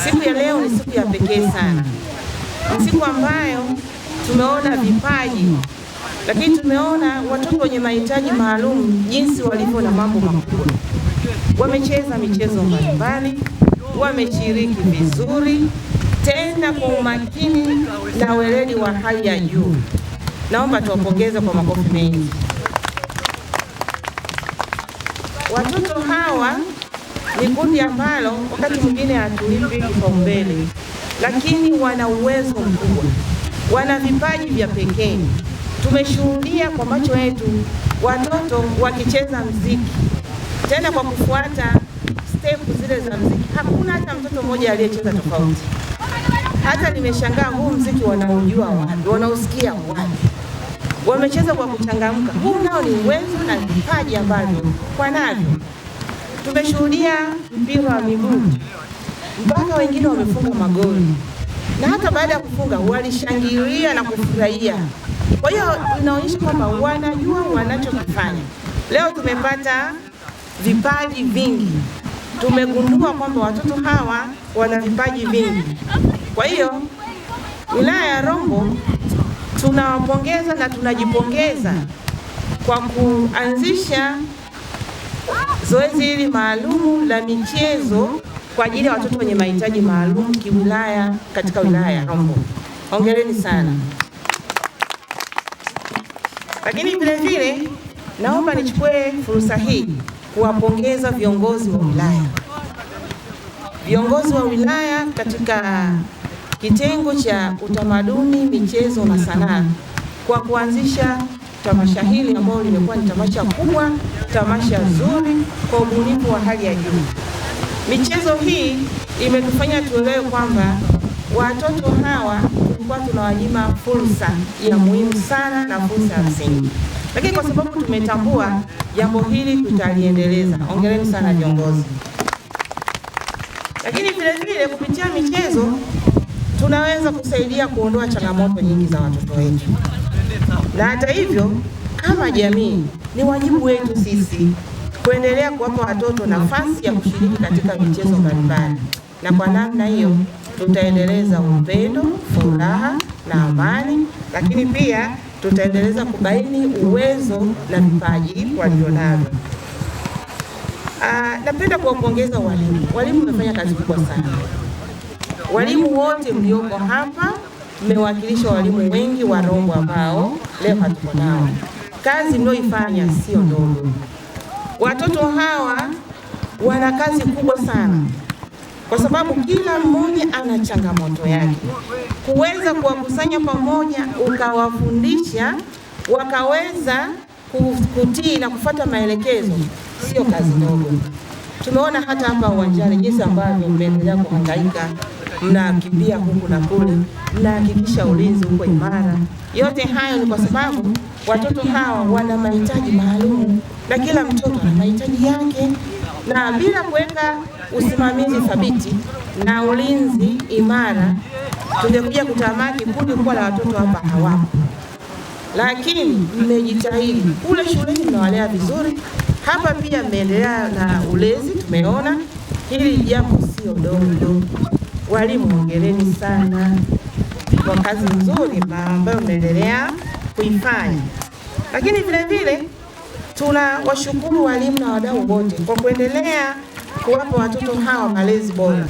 Siku ya leo ni siku ya pekee sana, ni siku ambayo tumeona vipaji, lakini tumeona watoto wenye mahitaji maalum jinsi walivyo na mambo makubwa. Wamecheza michezo mbalimbali, wameshiriki vizuri, tena kwa umakini na weledi wa hali ya juu. Naomba tuwapongeze kwa makofi mengi. Watoto hawa ni kundi ambalo wakati mwingine hatulipi kipaumbele, lakini wana uwezo mkubwa, wana vipaji vya pekee. Tumeshuhudia kwa macho yetu watoto wakicheza mziki, tena kwa kufuata step zile za mziki. Hakuna hata mtoto mmoja aliyecheza tofauti. Hata nimeshangaa huu mziki wanaujua wapi, wanausikia wapi? Wamecheza kwa kuchangamka. Huu nao ni uwezo na vipaji ambavyo kwa navyo. Tumeshuhudia mpira wa miguu, mpaka wengine wamefunga magoli, na hata baada ya kufunga walishangilia na kufurahia. Kwa hiyo inaonyesha kwamba wanajua wanachokifanya. Leo tumepata vipaji vingi, tumegundua kwamba watoto hawa wana vipaji vingi. Kwa hiyo wilaya ya Rombo tunawapongeza na tunajipongeza kwa kuanzisha zoezi hili maalumu la michezo kwa ajili ya watoto wenye mahitaji maalum kiwilaya katika wilaya ya Rombo. Hongereni sana. Lakini vile vile naomba nichukue fursa hii kuwapongeza viongozi wa wilaya. Viongozi wa wilaya katika kitengo cha utamaduni, michezo na sanaa kwa kuanzisha tamasha hili ambalo limekuwa ni tamasha kubwa, tamasha zuri kwa ubunifu wa hali ya juu. Michezo hii imetufanya tuelewe kwamba watoto hawa tulikuwa tunawanyima fursa ya muhimu sana na fursa ya msingi. Lakini kwa sababu tumetambua jambo hili tutaliendeleza. Hongereni sana viongozi. Lakini vile vile kupitia michezo tunaweza kusaidia kuondoa changamoto nyingi za watoto wetu. Na hata hivyo, kama jamii ni wajibu wetu sisi kuendelea kuwapa watoto nafasi ya kushiriki katika michezo mbalimbali. Na kwa namna hiyo tutaendeleza upendo, furaha na amani, lakini pia tutaendeleza kubaini uwezo na vipaji walionavyo. Napenda kuwapongeza walimu. Walimu wamefanya kazi kubwa sana. Walimu wote mlioko hapa mmewakilisha walimu wengi wa Rombo ambao leo hatuko nao. Kazi mnayoifanya sio ndogo. Watoto hawa wana kazi kubwa sana, kwa sababu kila mmoja ana changamoto yake. Kuweza kuwakusanya pamoja ukawafundisha wakaweza kutii na kufuata maelekezo sio kazi ndogo. Tumeona hata hapa uwanjani jinsi ambavyo mmeendelea kuhangaika, mnakimbia huku na kule, mnahakikisha ulinzi uko imara. Yote hayo ni kwa sababu watoto hawa wana mahitaji maalum, na kila mtoto ana mahitaji yake, na bila kuweka usimamizi thabiti na ulinzi imara tungekuja kutamaki kundi kubwa la watoto hapa hawapo. Lakini mmejitahidi, kule shuleni mnawalea vizuri, hapa pia mmeendelea na ulezi. Tumeona hili jambo sio dogo. Walimu hongereni sana kwa kazi nzuri ambayo mnaendelea kuifanya. Lakini vile vile tunawashukuru walimu na wadau wote kwa kuendelea kuwapa watoto hawa malezi bora.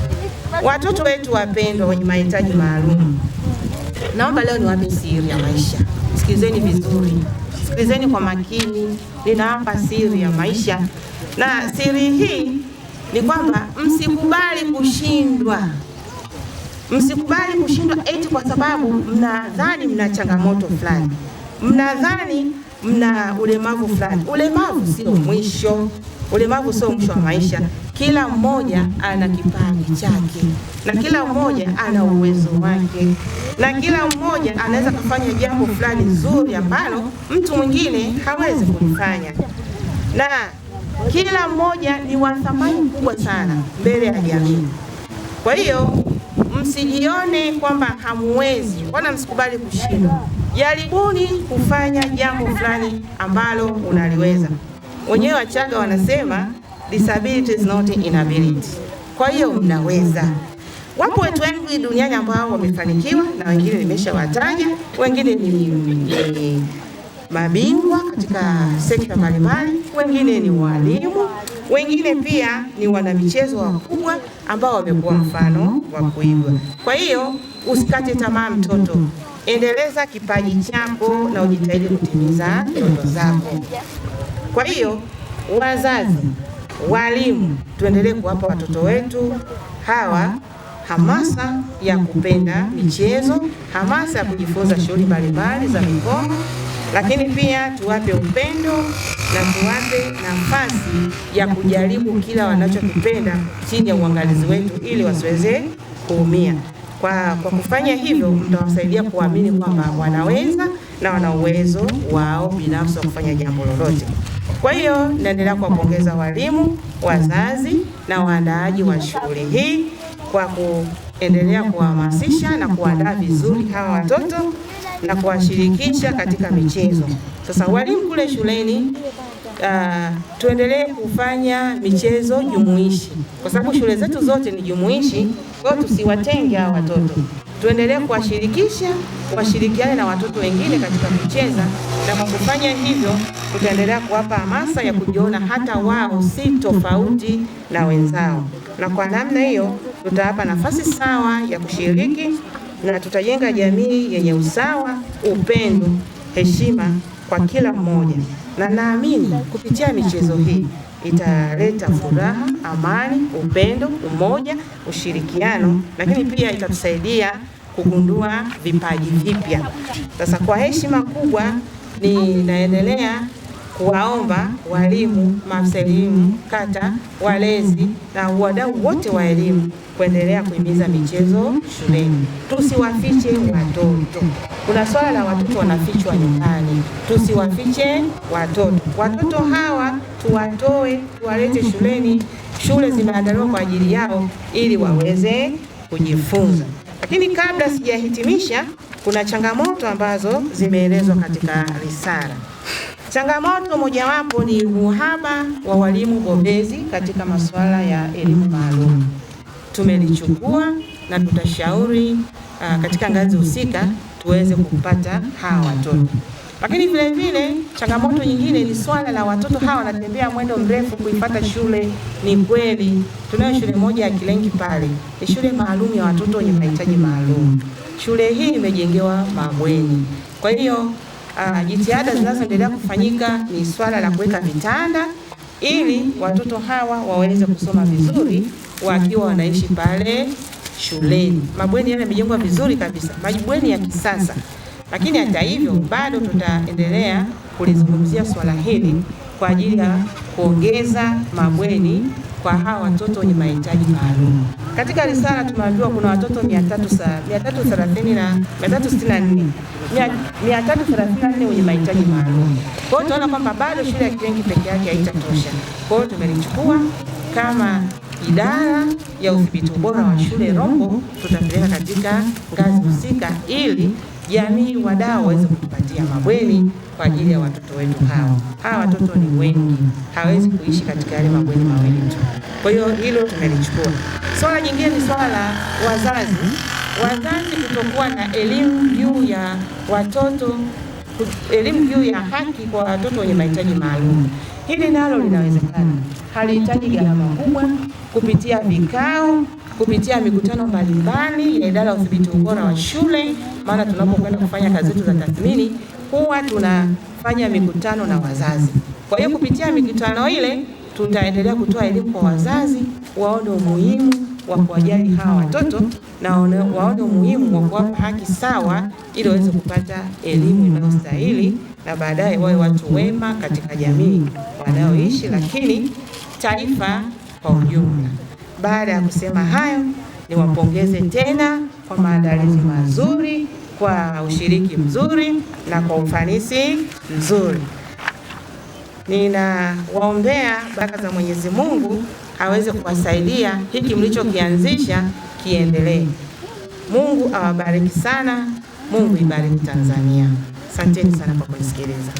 Watoto wetu wapendwa wenye mahitaji maalum, naomba leo niwape siri ya maisha. Sikilizeni vizuri, sikilizeni kwa makini, ninawapa siri ya maisha. Na siri hii ni kwamba msikubali kushindwa. Msikubali kushindwa eti kwa sababu mnadhani mna changamoto fulani, mnadhani mna ulemavu fulani. Ulemavu sio mwisho. Ulemavu sio mwisho wa maisha. Kila mmoja ana kipaji chake, na kila mmoja ana uwezo wake, na kila mmoja anaweza kufanya jambo fulani zuri ambalo mtu mwingine hawezi kulifanya, na kila mmoja ni wa thamani kubwa sana mbele ya jamii. Kwa hiyo msijione kwamba hamuwezi, wala msikubali kushindwa. Jaribuni kufanya jambo fulani ambalo unaliweza. Wenyewe Wachaga wanasema disability is not inability. Kwa hiyo mnaweza. Wapo watu wengi duniani ambao wamefanikiwa na wengine nimeshawataja, wengine ni mabingwa katika sekta mbalimbali, wengine ni walimu, wengine pia ni wanamichezo wakubwa ambao wamekuwa mfano wa kuigwa. Kwa hiyo usikate tamaa mtoto, endeleza kipaji chako na ujitahidi kutimiza ndoto zako. Kwa hiyo wazazi, walimu, tuendelee kuwapa watoto wetu hawa hamasa ya kupenda michezo, hamasa ya kujifunza shughuli mbalimbali za mikono, lakini pia tuwape upendo na tuwape nafasi ya kujaribu kila wanachokipenda chini ya uangalizi wetu ili wasiweze kuumia. Kwa kufanya hivyo, mtawasaidia kuamini kwamba wanaweza na wana uwezo wao binafsi wa kufanya jambo lolote. Kwa hiyo naendelea kuwapongeza walimu, wazazi na waandaaji wa shughuli hii kwa kuendelea kuhamasisha na kuandaa vizuri hawa watoto na kuwashirikisha katika michezo. Sasa walimu kule shuleni, tuendelee kufanya michezo jumuishi, kwa sababu shule zetu zote ni jumuishi. Kwa hiyo tusiwatenge hawa watoto, tuendelee kuwashirikisha, washirikiane na watoto wengine katika kucheza, na kwa kufanya hivyo tutaendelea kuwapa hamasa ya kujiona hata wao si tofauti na wenzao, na kwa namna hiyo tutawapa nafasi sawa ya kushiriki na tutajenga jamii yenye usawa, upendo, heshima kwa kila mmoja. Na naamini kupitia michezo hii italeta furaha, amani, upendo, umoja, ushirikiano, lakini pia itatusaidia kugundua vipaji vipya. Sasa kwa heshima kubwa ninaendelea kuwaomba walimu, maafisa elimu kata, walezi na wadau wote wa elimu kuendelea kuhimiza michezo shuleni. Tusiwafiche watoto. Kuna swala la watoto wanafichwa nyumbani. Tusiwafiche watoto. Watoto hawa tuwatoe, tuwalete shuleni. Shule zimeandaliwa kwa ajili yao ili waweze kujifunza. Lakini kabla sijahitimisha, kuna changamoto ambazo zimeelezwa katika risala. Changamoto mojawapo ni uhaba wa walimu bobezi katika masuala ya elimu maalum. Tumelichukua na tutashauri katika ngazi husika tuweze kupata hawa watoto. Lakini vile vile changamoto nyingine ni swala la watoto hawa wanatembea mwendo mrefu kuipata shule. Ni kweli tunayo shule moja ya Kilengi pale, ni shule maalum ya watoto wenye mahitaji maalum. Shule hii imejengewa mabweni. Kwa hiyo jitihada zinazoendelea kufanyika ni swala la kuweka vitanda ili watoto hawa waweze kusoma vizuri wakiwa wanaishi pale shuleni. Mabweni yale yamejengwa vizuri kabisa, mabweni ya kisasa. Lakini hata hivyo bado tutaendelea kulizungumzia swala hili kwa ajili ya kuongeza mabweni kwa hawa watoto wenye mahitaji maalum. Katika risala tumeambiwa kuna watoto 364 wenye mahitaji maalum. Kwa hiyo tunaona kwamba bado shule ya Kilengi peke yake haitatosha. Kwa hiyo tumelichukua kama idara ya udhibiti ubora wa shule Rombo, tutapeleka katika ngazi husika ili jamii, wadau waweze kutupatia mabweni kwa ajili ya watoto wetu hawa. Hawa watoto ni wengi, hawezi kuishi katika yale mabweni mawili tu. Kwa hiyo hilo tumelichukua. Swala nyingine ni swala la wazazi. Wazazi kutokuwa na elimu juu ya watoto, elimu juu ya haki kwa watoto wenye mahitaji maalum. Hili nalo linawezekana, halihitaji gharama kubwa, kupitia vikao, kupitia mikutano mbalimbali ya idara ya udhibiti ubora wa shule. Maana tunapokwenda kufanya kazi zetu za tathmini huwa tunafanya mikutano na wazazi. Kwa hiyo kupitia mikutano ile tutaendelea kutoa elimu kwa wazazi, waone umuhimu wa kuwajali hawa watoto na waone umuhimu wa kuwapa haki sawa ili waweze kupata elimu inayostahili na baadaye wawe watu wema katika jamii wanaoishi, lakini taifa kwa ujumla. Baada ya kusema hayo, niwapongeze tena kwa maandalizi mazuri, kwa ushiriki mzuri na kwa ufanisi mzuri. Ninawaombea baraka za Mwenyezi Mungu aweze kuwasaidia hiki mlichokianzisha kiendelee. Mungu awabariki sana. Mungu ibariki Tanzania. Asanteni sana kwa kunisikiliza.